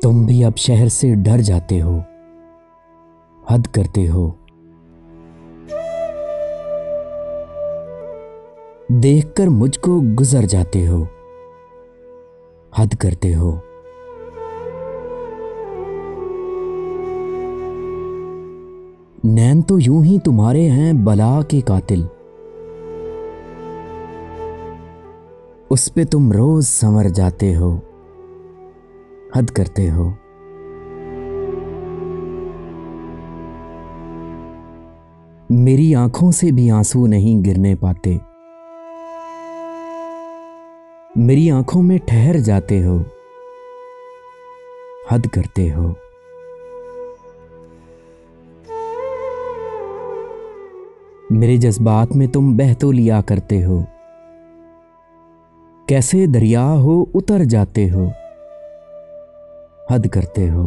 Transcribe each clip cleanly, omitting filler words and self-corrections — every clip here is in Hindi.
तुम भी अब शहर से डर जाते हो, हद करते हो। देखकर मुझको गुजर जाते हो, हद करते हो। नैन तो यूं ही तुम्हारे हैं बला के कातिल, उस पे तुम रोज संवर जाते हो, हद करते हो। मेरी आंखों से भी आंसू नहीं गिरने पाते, मेरी आंखों में ठहर जाते हो, हद करते हो। मेरे जज्बात में तुम बह तो लिया करते हो, कैसे दरिया हो उतर जाते हो, हद करते हो।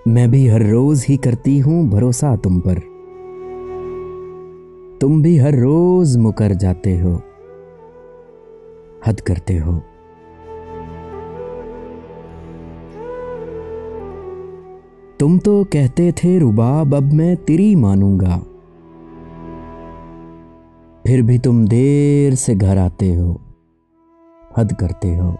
मैं भी हर रोज ही करती हूं भरोसा तुम पर, तुम भी हर रोज मुकर जाते हो, हद करते हो। तुम तो कहते थे रुबाब अब मैं तेरी मानूंगा, फिर भी तुम देर से घर आते हो, हद करते हो।